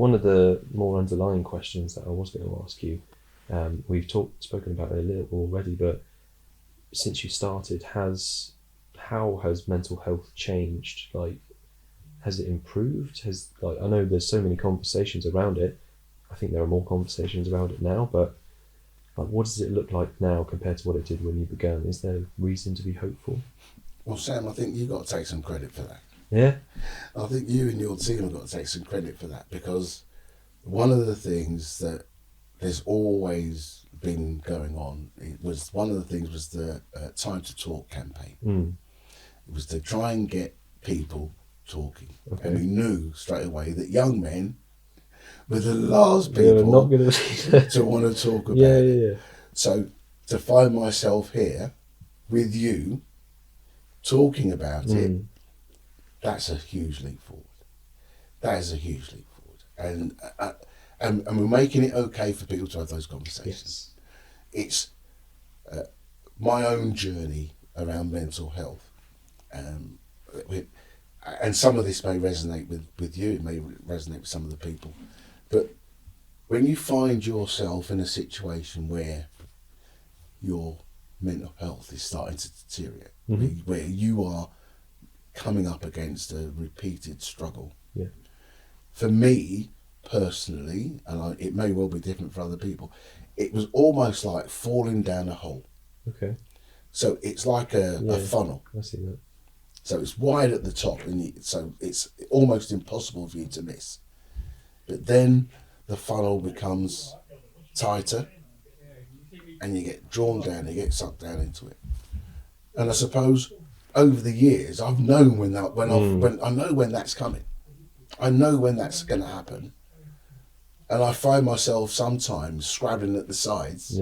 one of the more underlying questions that I was going to ask you, we've spoken about it a little already, but since you started, how has mental health changed? Like, has it improved? I know there's so many conversations around it. I think there are more conversations around it now, but like, what does it look like now compared to what it did when you began? Is there reason to be hopeful? Well, Sam, I think you've got to take some credit for that. Yeah? I think you and your team have got to take some credit for that, because one of the things that there's always been going on, was the Time to Talk campaign. It was to try and get people talking. Okay. And we knew straight away that young men were the last people not gonna to want to talk about it. So to find myself here with you talking about it, that's a huge leap forward. That is a huge leap forward. And we're making it okay for people to have those conversations. Yes. It's my own journey around mental health. And some of this may resonate with you, it may resonate with some of the people. But when you find yourself in a situation where your mental health is starting to deteriorate, where you are coming up against a repeated struggle. Yeah. For me, personally, and it may well be different for other people, it was almost like falling down a hole. Okay. So it's like a funnel. I see that. So it's wide at the top, and so it's almost impossible for you to miss. But then the funnel becomes tighter, and you get drawn down, you get sucked down into it. And I suppose over the years, I've known when I know when that's coming. I know when that's going to happen. And I find myself sometimes scrabbling at the sides,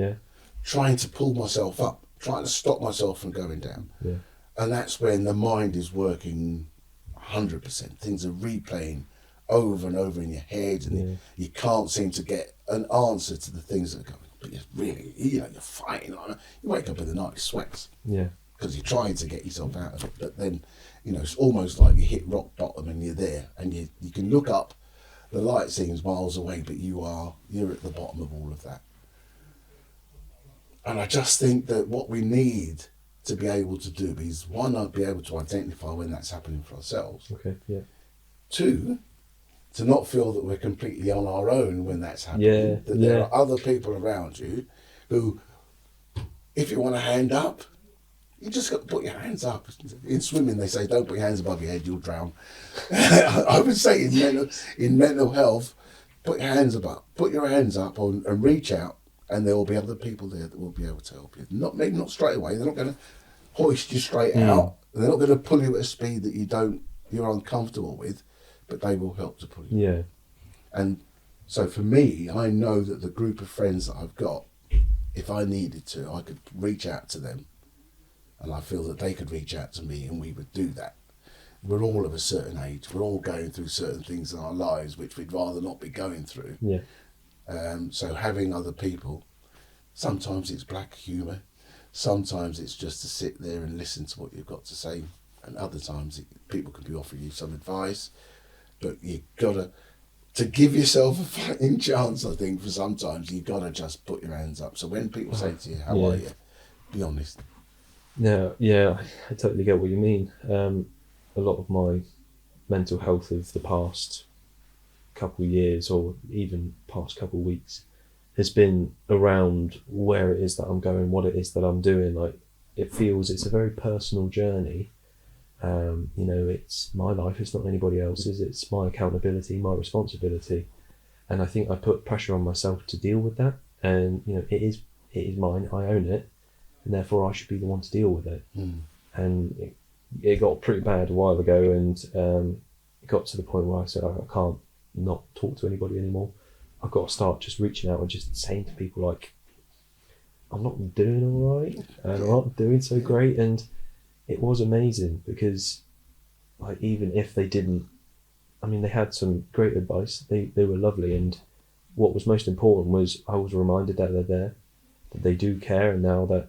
trying to pull myself up, trying to stop myself from going down. Yeah. And that's when the mind is working 100%. Things are replaying over and over in your head, and you can't seem to get an answer to the things that are going. But you're really, you're fighting. You wake up in the night, it sweats. Yeah. Because you're trying to get yourself out of it. But then, it's almost like you hit rock bottom and you're there, and you can look up. The light seems miles away, but you're at the bottom of all of that. And I just think that what we need to be able to do is, one, I'd be able to identify when that's happening for ourselves. Okay, yeah. Two, to not feel that we're completely on our own when that's happening. That there are other people around you who, if you want a hand up, you just got to put your hands up. In swimming, they say, don't put your hands above your head, you'll drown. I would say in mental health, put your hands up and reach out, and there will be other people there that will be able to help you. Maybe not straight away. They're not going to hoist you straight out. They're not going to pull you at a speed that you're uncomfortable with, but they will help to pull you. Yeah. And so for me, I know that the group of friends that I've got, if I needed to, I could reach out to them. And I feel that they could reach out to me, and we would do that. We're all of a certain age. We're all going through certain things in our lives which we'd rather not be going through. Yeah. So having other people, sometimes it's black humour, sometimes it's just to sit there and listen to what you've got to say, and other times people can be offering you some advice, but you've got to give yourself a fighting chance. I think for sometimes you've got to just put your hands up. So when people say to you, how are you, be honest. No, I totally get what you mean. A lot of my mental health of the past couple of years, or even past couple of weeks, has been around where it is that I'm going, what it is that I'm doing. Like, it's a very personal journey. It's my life, it's not anybody else's, it's my accountability, my responsibility. And I think I put pressure on myself to deal with that. And, it is mine, I own it, and therefore I should be the one to deal with it. And it got pretty bad a while ago, and it got to the point where I said, I can't not talk to anybody anymore. I've got to start just reaching out and just saying to people, like, I'm not doing all right, and I'm not doing so great. And it was amazing, because like, even if they didn't, they had some great advice, they were lovely, and what was most important was I was reminded that they're there, that they do care, and now that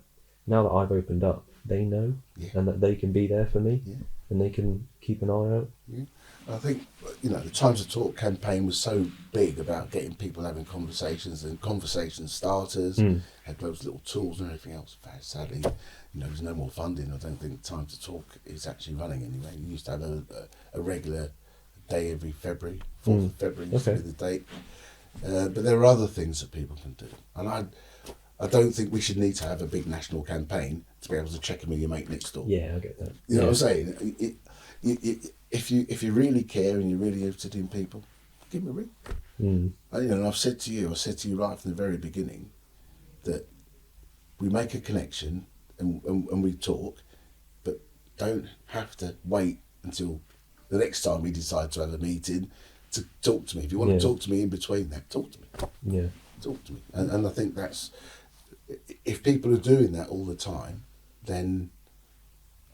I've opened up, they know, and that they can be there for me, and they can keep an eye out. I think, the Time to Talk campaign was so big about getting people having conversations and conversation starters, had those little tools and everything else. Sadly, there's no more funding. I don't think Time to Talk is actually running anyway. We used to have a regular day every February, 4th of February used to be the date. But there are other things that people can do. And I don't think we should need to have a big national campaign to be able to check in with your mate next door. Yeah, I get that. You know what I'm saying? If you really care and you're really interested in people, give them a ring. And I've said to you right from the very beginning that we make a connection and we talk, but don't have to wait until the next time we decide to have a meeting to talk to me. If you want to talk to me in between that, talk to me. Yeah. Talk to me. And I think that's, if people are doing that all the time, then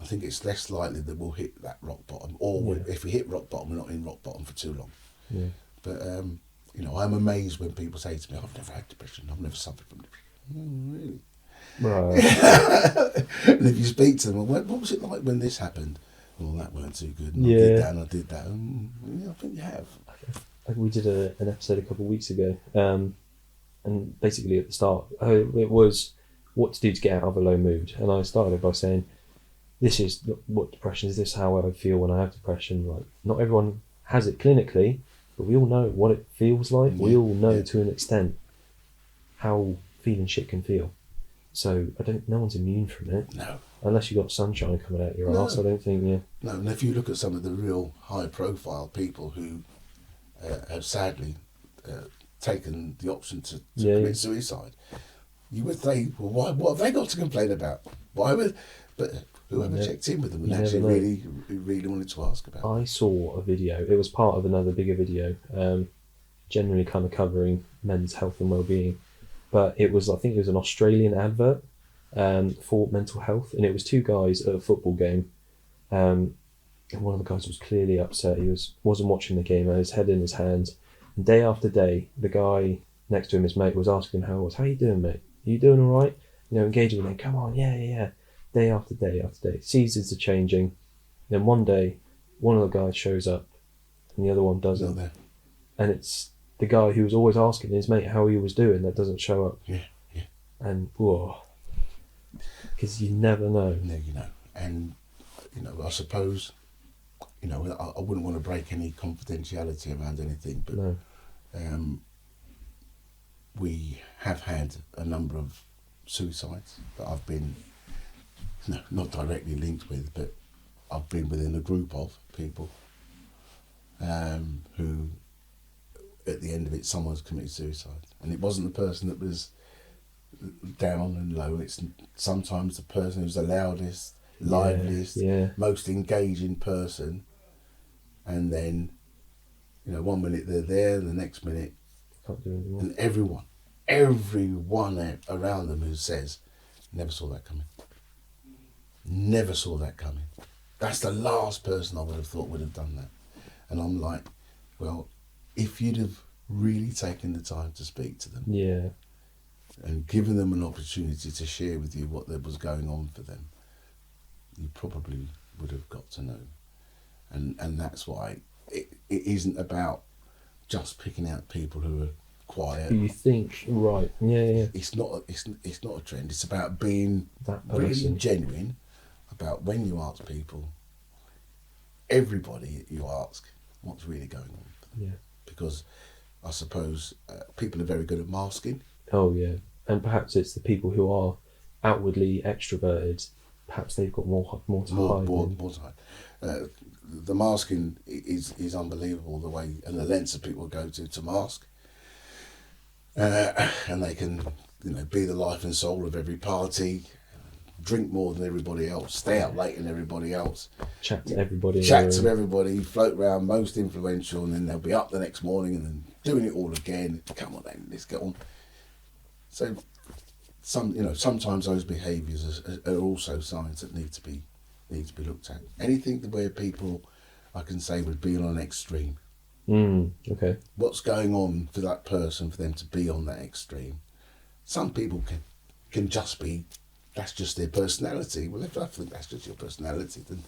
I think it's less likely that we'll hit that rock bottom. Or if we hit rock bottom, we're not in rock bottom for too long. Yeah. But, I'm amazed when people say to me, I've never had depression, I've never suffered from depression. Really? Right. And if you speak to them, what was it like when this happened? Well, that weren't too good. And I did that and I did that. I think you have. We did an episode a couple of weeks ago, and basically at the start, it was what to do to get out of a low mood. And I started by saying, this is what depression is, this is how I feel when I have depression. Like, not everyone has it clinically, but we all know what it feels like. We all know to an extent how feeling shit can feel. So no one's immune from it. No. Unless you've got sunshine coming out your arse, I don't think, No, and if you look at some of the real high-profile people who have sadly taken the option to commit suicide, you would think, well, what have they got to complain about? But whoever checked in with them and actually really wanted to ask about it. I saw a video, it was part of another bigger video, generally kind of covering men's health and well-being, but I think it was an Australian advert for mental health, and it was two guys at a football game, and one of the guys was clearly upset. He wasn't watching the game, had his head in his hands, and day after day the guy next to him, his mate, was asking him how it was. How you doing, mate? Are you doing all right? Engaging with him. Come on, yeah. Day after day after day. Seasons are changing. Then one day one of the guys shows up and the other one doesn't, and it's the guy who was always asking his mate how he was doing that doesn't show up. And because you never know. And I suppose I wouldn't want to break any confidentiality around anything, but we have had a number of suicides that I've been not directly linked with, but I've been within a group of people who at the end of it someone's committed suicide, and it wasn't the person that was down and low. It's sometimes the person who's the loudest, liveliest, most engaging person, and then 1 minute they're there and the next minute can't do anymore. And everyone around them who says, never saw that coming, that's the last person I would have thought would have done that. And I'm like, well, if you'd have really taken the time to speak to them and given them an opportunity to share with you what was going on for them, you probably would have got to know. And that's why it isn't about just picking out people who are quiet. You think, right? Yeah. It's not a trend. It's about being that really genuine about when you ask people. Everybody you ask what's really going on for them. Because I suppose people are very good at masking. Oh yeah, and perhaps it's the people who are outwardly extroverted. Perhaps they've got more to hide. More to hide. The masking is unbelievable, the way and the lengths that people go to mask, and they can be the life and soul of every party, drink more than everybody else, stay out late than everybody else, chat to everybody, float around, most influential, and then they'll be up the next morning and then doing it all again. Come on then, let's get on. So sometimes those behaviours are also signs that need to be looked at. Anything where people, I can say, would be on an extreme. Okay. What's going on for that person for them to be on that extreme? Some people can just be, that's just their personality. Well, if I think that's just your personality, then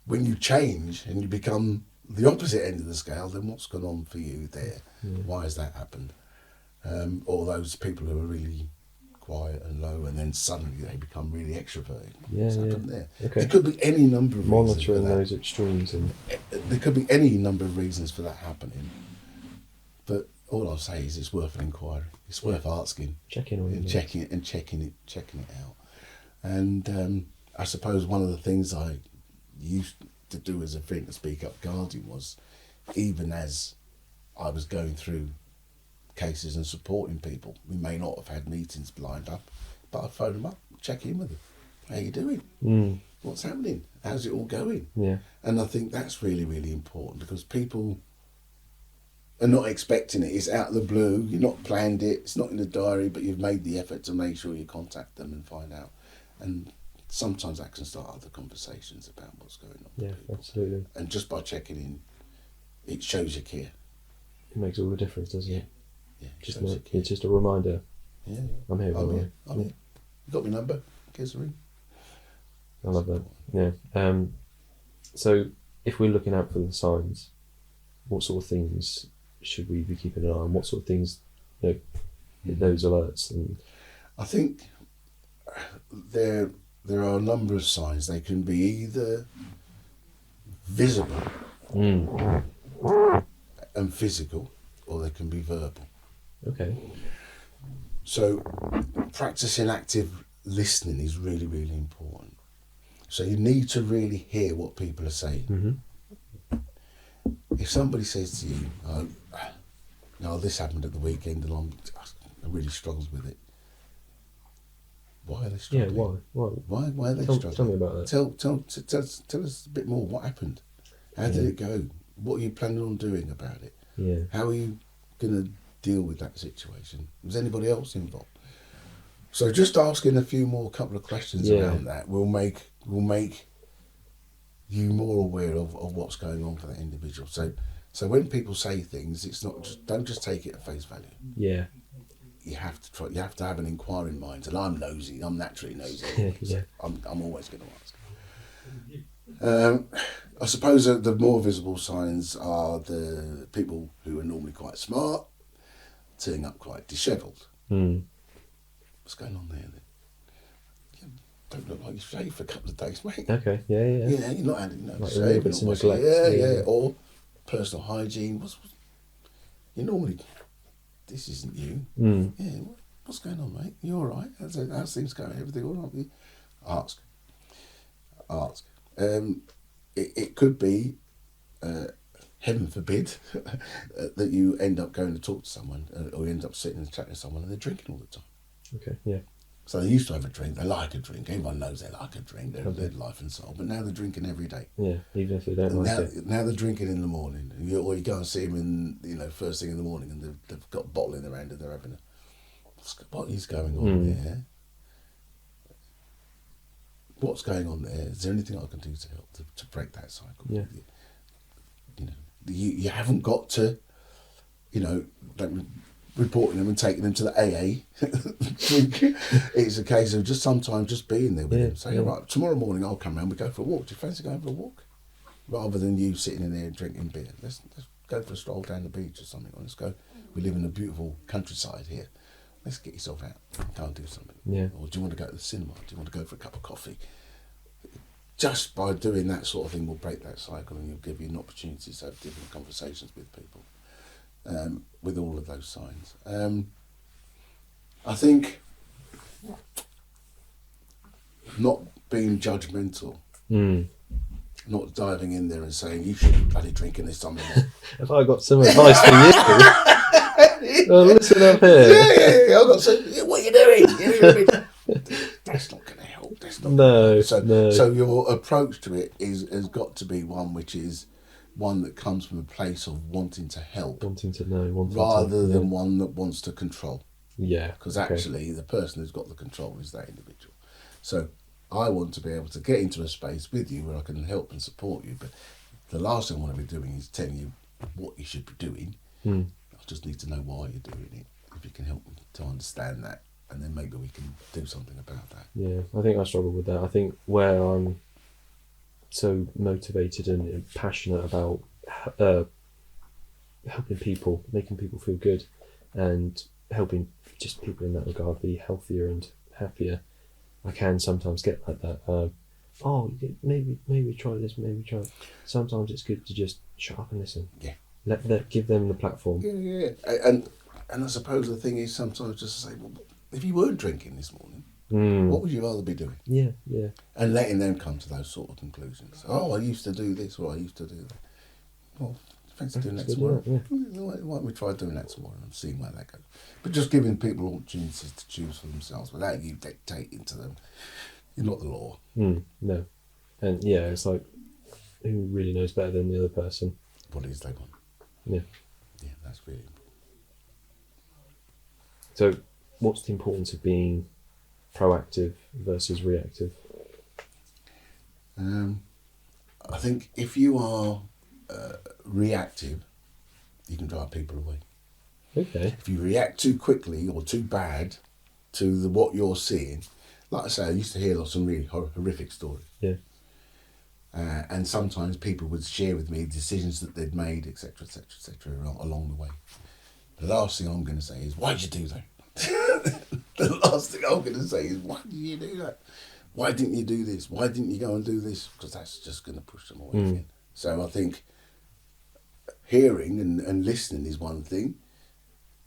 when you change and you become the opposite end of the scale, then what's gone on for you there? Yeah. Why has that happened? Or those people who are really quiet and low, and then suddenly they become really extroverted. What's happened there? Okay. There could be any number of reasons. Monitoring those extremes, and there could be any number of reasons for that happening. But all I'll say is it's worth an inquiry. It's worth asking, checking it out. And I suppose one of the things I used to do as a thing to speak up guardian was, even as I was going through cases and supporting people, we may not have had meetings lined up, but I'd phone them up, check in with them. How you doing? What's happening? How's it all going? Yeah. And I think that's really, really important, because people are not expecting it. It's out of the blue. You've not planned it. It's not in the diary, but you've made the effort to make sure you contact them and find out. And sometimes that can start other conversations about what's going on. Yeah, with people. absolutely. And just by checking in, it shows you care. It makes all the difference, doesn't it? Yeah, It's just a reminder. Yeah. I'm here. I'm here. You got my number? Give us a ring. I love that. Yeah. So if we're looking out for the signs, what sort of things should we be keeping an eye on? What sort of things, those alerts? And I think there are a number of signs. They can be either visible and physical, or they can be verbal. Okay. So practicing active listening is really, really important. So you need to really hear what people are saying. If somebody says to you, this happened at the weekend and I really struggled with it. Why are they struggling? Yeah, why? Why are they struggling? Tell me about that. Tell us a bit more. What happened? How did it go? What are you planning on doing about it? Yeah. How are you going to deal with that situation? Was anybody else involved? So just asking a few more couple of questions around that will make you more aware of what's going on for that individual. So when people say things, it's not don't just take it at face value. Yeah. You have to try. You have to have an inquiring mind. And I'm nosy. I'm naturally nosy. Yeah. I'm always going to ask. I suppose the more visible signs are the people who are normally quite smart turning up quite dishevelled. What's going on there then? You don't look like you've shaved for a couple of days, mate. Okay, yeah. Yeah, you're not having no Like shave. Yeah. Or personal hygiene. You normally, this isn't you. Yeah, what's going on, mate? You all right? How's things going? Everything all right with you? Ask. It could be, heaven forbid, that you end up going to talk to someone, or you end up sitting and chatting to someone and they're drinking all the time. Okay, yeah. So they used to have a drink. They like a drink. Everyone knows they like a drink. They're life and soul. But now they're drinking every day. Yeah, even if they don't like it. Now they're drinking in the morning. Or you go and see them first thing in the morning, and they've got a bottle in their hand and they're having what is going on there? What's going on there? Is there anything I can do to help to break that cycle? Yeah. You haven't got to, reporting them and taking them to the AA. It's a case of just sometimes just being there with them. Say, all right, tomorrow morning I'll come round, we go for a walk. Do you fancy going for a walk? Rather than you sitting in there drinking beer. Let's go for a stroll down the beach or something. Or let's go. We live in a beautiful countryside here. Let's get yourself out and go and do something. Yeah. Or do you want to go to the cinema? Do you want to go for a cup of coffee? Just by doing that sort of thing will break that cycle, and you'll give you an opportunity to have different conversations with people. With all of those signs. I think not being judgmental, not diving in there and saying, you should be bloody drinking this time of night. Have I got some advice for you? Well, listen up here. Yeah, I've got some, what are you doing? That's not going to help. That's not No. So your approach to it has got to be one which is one that comes from a place of wanting to help, wanting to know, rather than one that wants to control. Yeah. Because actually, the person who's got the control is that individual. So I want to be able to get into a space with you where I can help and support you. But the last thing I want to be doing is telling you what you should be doing. I just need to know why you're doing it. If you can help me to understand that, and then maybe we can do something about that. Yeah, I think I struggle with that. I think where I'm so motivated and passionate about helping people, making people feel good, and helping just people in that regard be healthier and happier, I can sometimes get like that. Oh, maybe try this, maybe try. Sometimes it's good to just shut up and listen. Yeah. Give them the platform. Yeah. And I suppose the thing is sometimes just to say, well, if you weren't drinking this morning, what would you rather be doing? Yeah. And letting them come to those sort of conclusions. Oh, I used to do this, or I used to do that. Well, fancy doing that tomorrow. Yeah. Why don't we try doing that tomorrow and see where that goes? But just giving people opportunities to choose for themselves without you dictating to them. You're not the law. No. And yeah, it's like, who really knows better than the other person? What it is they want. Yeah. Yeah, that's really important. So, what's the importance of being proactive versus reactive? I think if you are reactive, you can drive people away. Okay. If you react too quickly or too bad to what you're seeing, like I say, I used to hear some really horrific stories. Yeah. And sometimes people would share with me decisions that they'd made, etc., along the way. The last thing I'm going to say is, why'd you do that? The last thing I'm going to say is, why did you do that? Why didn't you do this? Why didn't you go and do this? Because that's just going to push them away again. So I think hearing and listening is one thing.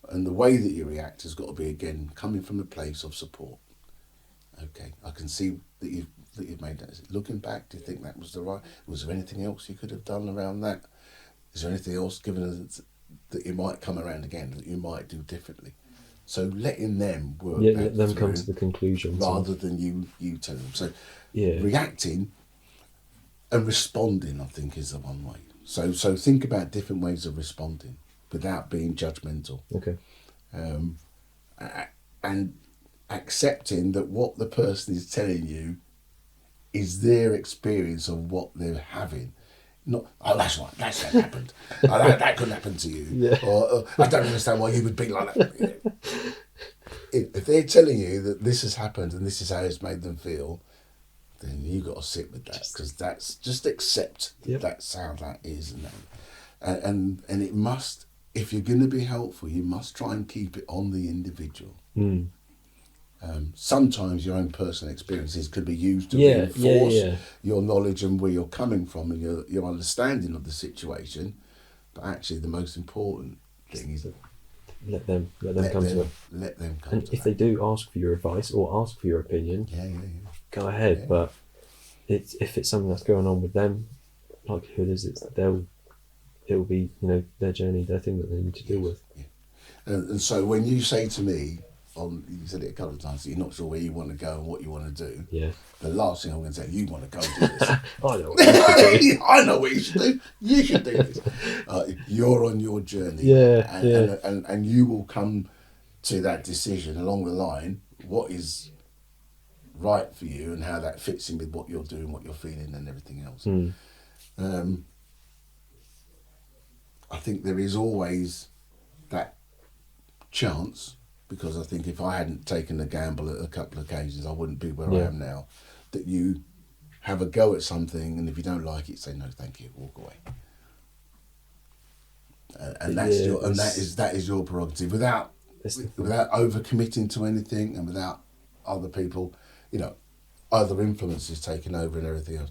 And the way that you react has got to be, again, coming from a place of support. Okay, I can see that you've made that. Looking back, do you think that was the right? Was there anything else you could have done around that? Is there anything else given that you might come around again, that you might do differently? So letting them work. Let them come to the conclusion rather than you tell them. So yeah, reacting and responding, I think, is the one way. So think about different ways of responding without being judgmental. Okay. And accepting that what the person is telling you is their experience of what they're having. Not, oh, that's right, that's that happened. Oh, that could happen to you. Yeah. Or I don't understand why you would be like that. If they're telling you that this has happened and this is how it's made them feel, then you've got to sit with that, because that's just accept that that's how that is. And it must, if you're going to be helpful, you must try and keep it on the individual. Sometimes your own personal experiences could be used to reinforce your knowledge and where you're coming from and your understanding of the situation. But actually, the most important thing is let them come to it. Let them come. And to if they do ask for your advice or ask for your opinion, go ahead. Yeah. But if it's something that's going on with them, likelihood is it'll be their journey, their thing that they need to deal with. Yeah. And so when you say to me, you said it a couple of times, that you're not sure where you want to go and what you want to do. Yeah. The last thing I'm going to say, you want to go and do this. I know what you should do. I know what you should do. You should do this. You're on your journey. Yeah. And you will come to that decision along the line, what is right for you and how that fits in with what you're doing, what you're feeling and everything else. I think there is always that chance, because I think if I hadn't taken the gamble at a couple of occasions, I wouldn't be where I am now, that you have a go at something, and if you don't like it, say no, thank you, walk away. And that is your prerogative, without overcommitting to anything, and without other people, other influences taking over and everything else.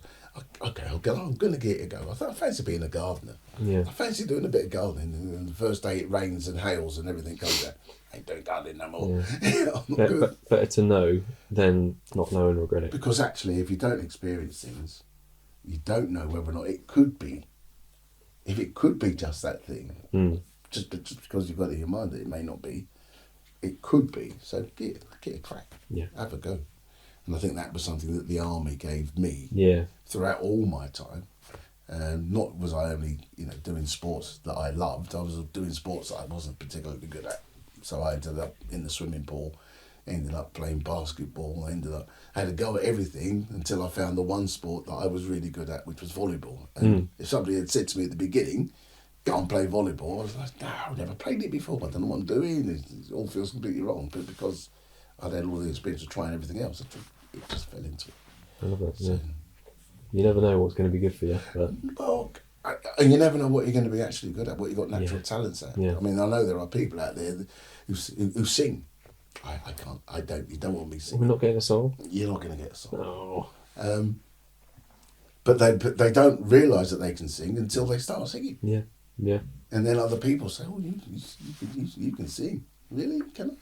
Okay, I'm going to give it a go. I fancy being a gardener. Yeah. I fancy doing a bit of gardening, and the first day it rains and hails and everything comes out. I ain't doing gardening no more. Yeah. I'm not good. Better to know than not know and regret it. Because actually, if you don't experience things, you don't know whether or not it could be. If it could be just that thing, just because you've got it in your mind that it may not be, it could be. So get a crack. Yeah. Have a go. And I think that was something that the army gave me throughout all my time. Not was I only doing sports that I loved, I was doing sports that I wasn't particularly good at. So I ended up in the swimming pool, ended up playing basketball, I had to go at everything until I found the one sport that I was really good at, which was volleyball. And if somebody had said to me at the beginning, go and play volleyball, I was like, no, I've never played it before, I don't know what I'm doing, it all feels completely wrong. But because I'd had all the experience of trying everything else, it just fell into it. I love that, You never know what's going to be good for you. But well, And you never know what you're going to be actually good at, what you've got natural talents at. Yeah. I mean, I know there are people out there who sing. I can't. I don't. You don't want me singing. We're not getting a song. You're not going to get a song. No. But they don't realise that they can sing until they start singing. Yeah. Yeah. And then other people say, "Oh, you can sing. Really? Can I?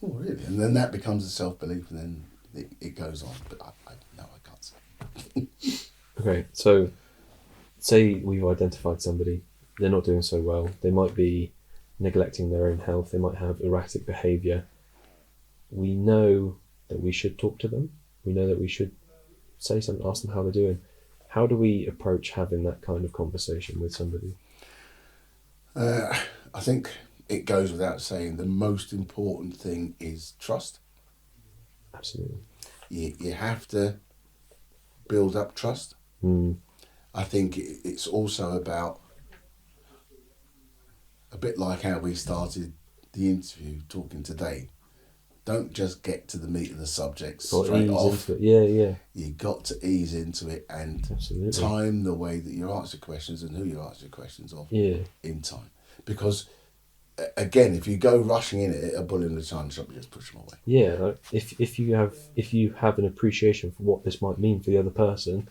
Oh, really?" And then that becomes a self-belief, and then it goes on. But no, I can't sing. Okay, so say we've identified somebody, they're not doing so well. They might be neglecting their own health. They might have erratic behaviour. We know that we should talk to them. We know that we should say something, ask them how they're doing. How do we approach having that kind of conversation with somebody? I think it goes without saying the most important thing is trust. Absolutely. You have to build up trust. I think it's also about, a bit like how we started the interview talking today. Don't just get to the meat of the subject straight off. Yeah. You got to ease into it and time the way that you answer questions and who you answer questions of in time. Because again, if you go rushing in it, a bull in the china shop, you just push them away. Yeah, like if you have an appreciation for what this might mean for the other person,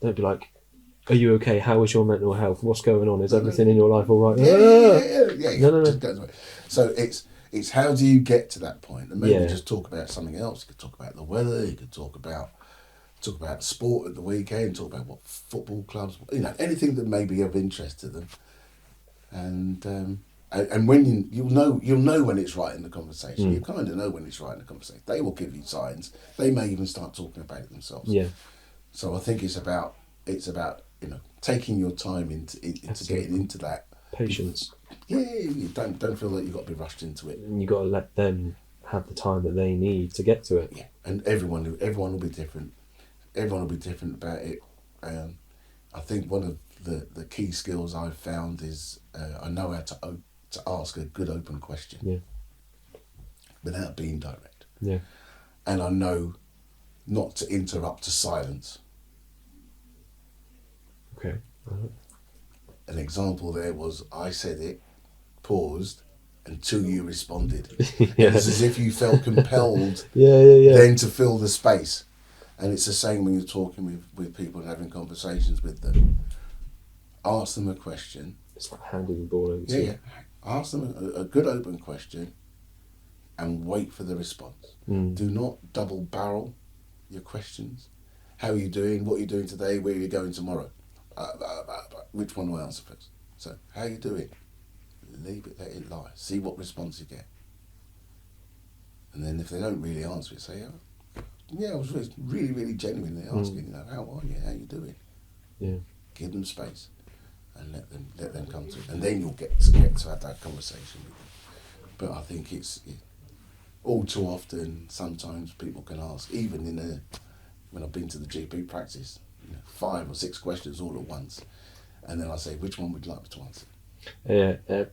don't be like, "Are you okay? How is your mental health? What's going on? Is everything in your life all right?" Yeah. No. Just goes away. So it's how do you get to that point? And maybe just talk about something else. You could talk about the weather. You could talk about sport at the weekend. Talk about what football clubs. Anything that may be of interest to them. And when you'll know when it's right in the conversation. You kind of know when it's right in the conversation. They will give you signs. They may even start talking about it themselves. Yeah. So I think it's about taking your time into getting into that patience. Yeah. You don't feel that you've got to be rushed into it. And you got to let them have the time that they need to get to it. Yeah. And everyone will be different. Everyone will be different about it. I think one of the key skills I've found is I know how to ask a good open question without being direct. Yeah. And I know not to interrupt a silence. Okay. An example there was I said it, paused, until you responded. Yeah. It's as if you felt compelled yeah. then to fill the space. And it's the same when you're talking with people and having conversations with them. Ask them a question. It's like handing the ball over to you. Ask them a good open question and wait for the response. Do not double barrel your questions. How are you doing? What are you doing today? Where are you going tomorrow? Which one do I answer first? So, how are you doing? Leave it, let it lie. See what response you get. And then if they don't really answer it, say, I was really, really genuinely asking, how are you? How are you doing? Yeah. Give them space and let them come to it. And then you'll get to have that conversation with them. But I think it's all too often, sometimes people can ask, even when I've been to the GP practice, 5 or 6 questions all at once. And then I say, which one would you like me to answer? Yeah.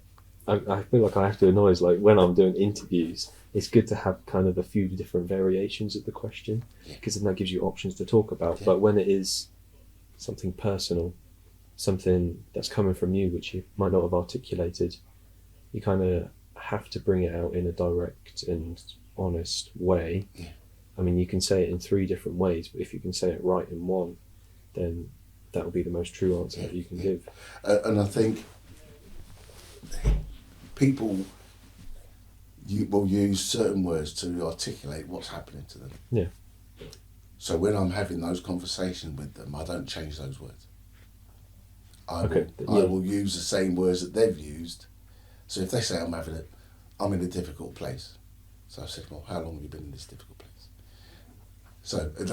I feel like I have to acknowledge, like when I'm doing interviews, it's good to have kind of a few different variations of the question, because then that gives you options to talk about. But when it is something personal, something that's coming from you, which you might not have articulated, you kind of have to bring it out in a direct and honest way. Yeah. I mean, you can say it in 3 different ways, but if you can say it right in one, then that will be the most true answer that you can give. And I think people will use certain words to articulate what's happening to them. Yeah. So when I'm having those conversations with them, I don't change those words. I will use the same words that they've used. So if they say I'm in a difficult place, so I said, well, how long have you been in this difficult place? So I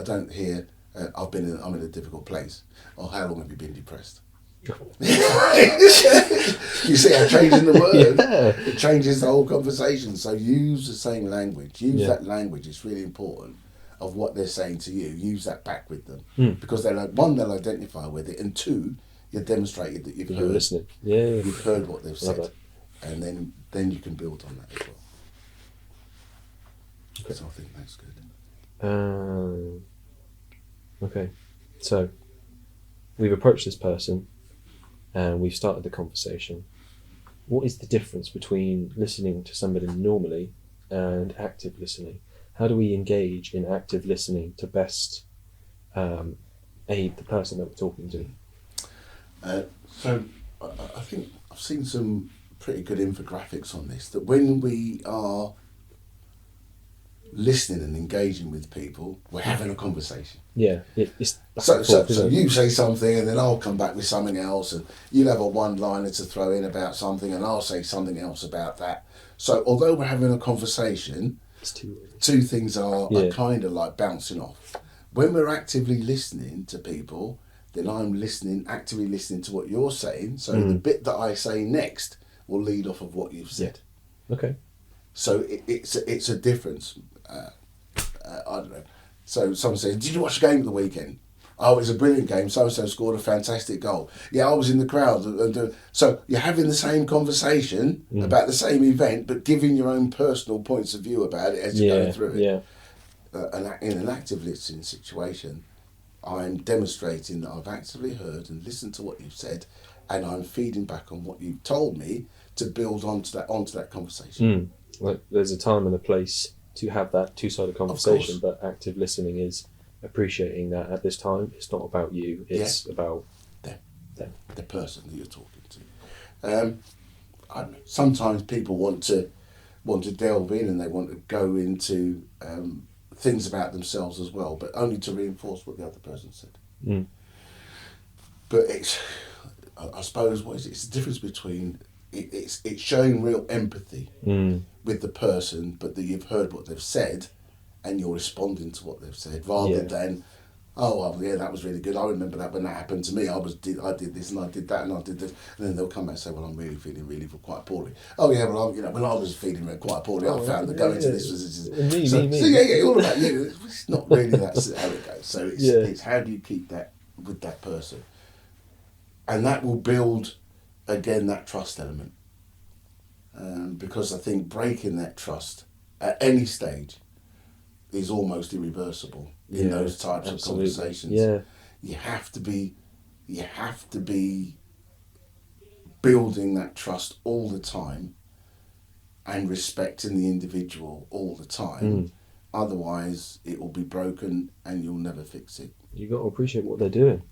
don't hear I'm in a difficult place, or how long have you been depressed? You see how changing the word it changes the whole conversation. So use the same language. Use that language. It's really important of what they're saying to you. Use that back with them because they'll identify with it, and 2, you've demonstrated that you're listening. You've heard what they've said, that. and then you can build on that as well. Okay. So I think that's good. Okay, so we've approached this person. and we've started the conversation. What is the difference between listening to somebody normally and active listening? How do we engage in active listening to best aid the person that we're talking to? So I think I've seen some pretty good infographics on this, that when we are listening and engaging with people, we're having a conversation. Yeah, it's so you say something and then I'll come back with something else, and you'll have a one-liner to throw in about something and I'll say something else about that. So although we're having a conversation, two things are kind of like bouncing off. When we're actively listening to people, then I'm actively listening to what you're saying. So the bit that I say next will lead off of what you've said. Yeah. Okay. So it's a difference. I don't know. So someone says, "Did you watch the game of the weekend?" "Oh, it was a brilliant game. So-and-so scored a fantastic goal." "Yeah, I was in the crowd." So you're having the same conversation about the same event, but giving your own personal points of view about it as you're going through it. Yeah. In an active listening situation, I'm demonstrating that I've actively heard and listened to what you've said, and I'm feeding back on what you've told me to build onto that conversation. Like there's a time and a place to have that two-sided conversation, but active listening is appreciating that at this time it's not about you, it's about them, the person that you're talking to. Sometimes people want to delve in and they want to go into things about themselves as well, but only to reinforce what the other person said. But I suppose it's the difference between it's showing real empathy with the person, but that you've heard what they've said and you're responding to what they've said, rather than, "Oh, well, yeah, that was really good. I remember that when that happened to me. I did this and I did that and I did this," and then they'll come back and say, "Well, I'm really feeling quite poorly." "Oh yeah, well, when I was feeling quite poorly, I found that going to this was me. So all about you. It's not really that's how it goes. So it's how do you keep that with that person, and that will build again that trust element. Because I think breaking that trust at any stage is almost irreversible in those types of conversations. Yeah. You have to be building that trust all the time and respecting the individual all the time. Otherwise it will be broken and you'll never fix it. You've got to appreciate what they're doing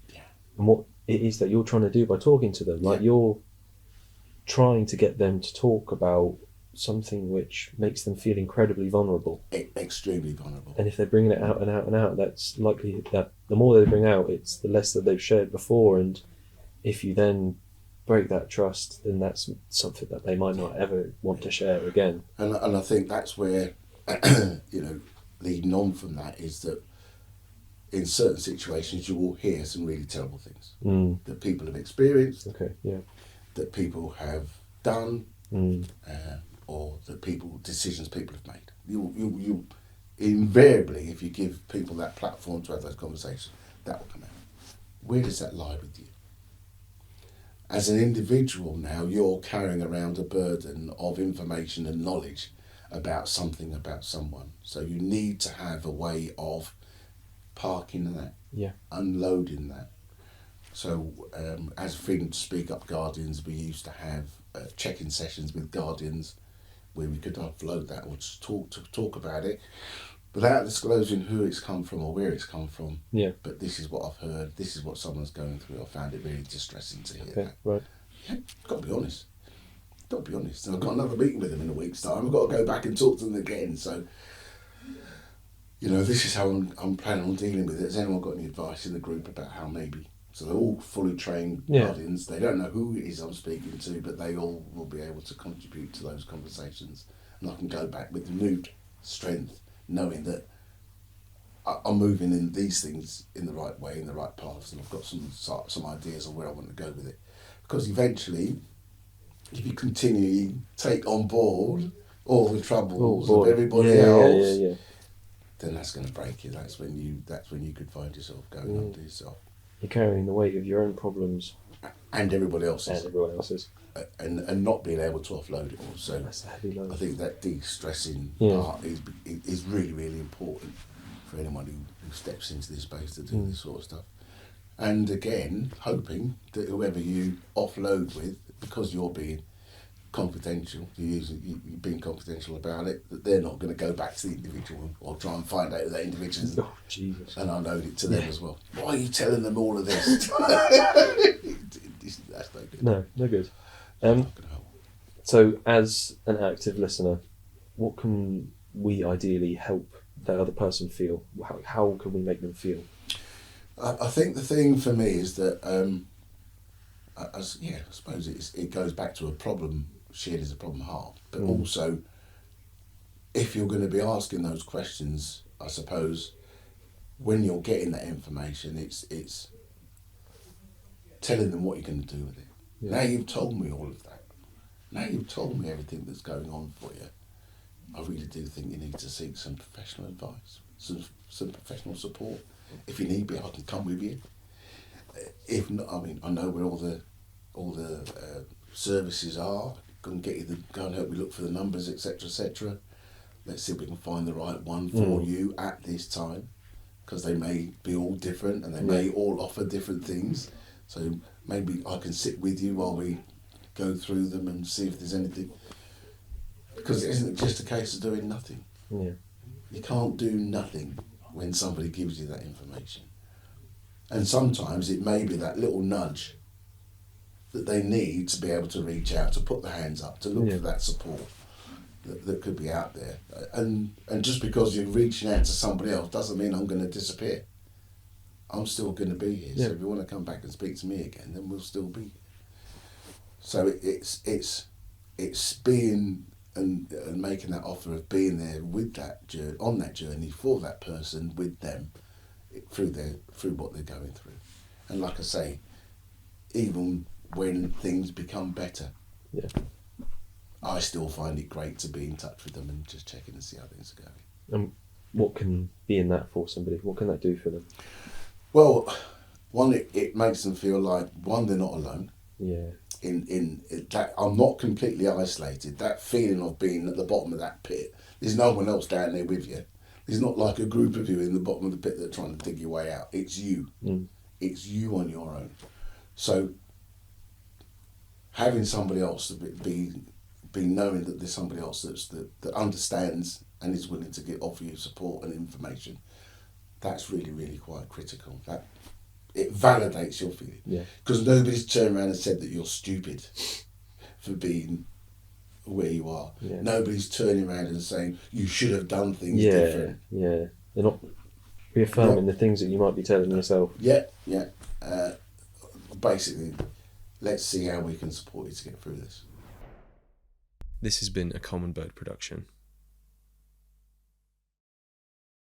and what it is that you're trying to do by talking to them. Like you're trying to get them to talk about something which makes them feel incredibly vulnerable. Extremely vulnerable. And if they're bringing it out and out and out, that's likely that the more they bring out, it's the less that they've shared before. And if you then break that trust, then that's something that they might not ever want to share again. And I think that's where, leading on from that is that in certain situations you will hear some really terrible things that people have experienced. That people have done, or decisions people have made. You invariably, if you give people that platform to have those conversations, that will come out. Where does that lie with you? As an individual now, you're carrying around a burden of information and knowledge about something, about someone. So you need to have a way of parking that, unloading that. So as Freedom to Speak Up Guardians, we used to have check-in sessions with Guardians where we could upload that or just talk about it without disclosing who it's come from or where it's come from. But this is what I've heard, this is what someone's going through. I found it really distressing to hear that. Right. Got to be honest. And I've got another meeting with them in a week's time. I've got to go back and talk to them again. So, this is how I'm planning on dealing with it. Has anyone got any advice in the group about how maybe... So they're all fully trained guardians. They don't know who it is I'm speaking to, but they all will be able to contribute to those conversations. And I can go back with renewed strength, knowing that I'm moving in these things in the right way, in the right paths, and I've got some ideas of where I want to go with it. Because eventually, if you continually take on board all the troubles of everybody else, then that's going to break you. That's when you could find yourself going under yourself. You're carrying the weight of your own problems and everybody else's. And not being able to offload it all. So that's a heavy load. I think that de-stressing part is really, really important for anyone who steps into this space to do this sort of stuff. And again, hoping that whoever you offload with, because you're being confidential, you're being confidential about it, that they're not going to go back to the individual or try and find out who that individual is. Oh, Jesus. And unload it to them as well. Why are you telling them all of this? That's no good. No good. So, as an active listener, what can we ideally help that other person feel? How can we make them feel? I think the thing for me is that, I suppose it goes back to a problem shared is a problem halved. But also, if you're going to be asking those questions, I suppose, when you're getting that information, it's telling them what you're going to do with it. Yeah. Now you've told me all of that. Now you've told me everything that's going on for you. I really do think you need to seek some professional advice, some professional support. If you need me, I can come with you. If not, I mean, I know where all the services are. Go and help me look for the numbers, etc., etc. Let's see if we can find the right one for you at this time, because they may be all different and they may all offer different things. So maybe I can sit with you while we go through them and see if there's anything. Because it isn't just a case of doing nothing. Yeah. You can't do nothing when somebody gives you that information. And sometimes it may be that little nudge that they need to be able to reach out, to put their hands up, to look for that support that could be out there. And just because you're reaching out to somebody else doesn't mean I'm going to disappear. I'm still going to be here. Yeah. So if you want to come back and speak to me again, then we'll still be here. So it's being and making that offer of being there with that journey, on that journey for that person, with them through what they're going through. And like I say, even when things become better, I still find it great to be in touch with them and just checking and see how things are going. What can be in that for somebody? What can that do for them? Well, one, it makes them feel like, one, they're not alone. Yeah. In that I'm not completely isolated. That feeling of being at the bottom of that pit. There's no one else down there with you. There's not like a group of you in the bottom of the pit that are trying to dig your way out. It's you. It's you on your own. So having somebody else to be knowing that there's somebody else that understands and is willing to offer you support and information, that's really, really quite critical. That it validates your feeling. Yeah. Because nobody's turned around and said that you're stupid for being where you are. Yeah. Nobody's turning around and saying you should have done things different. Yeah. They're not reaffirming the things that you might be telling yourself. Yeah. Basically, let's see how we can support you to get through this. This has been a Common Bird production.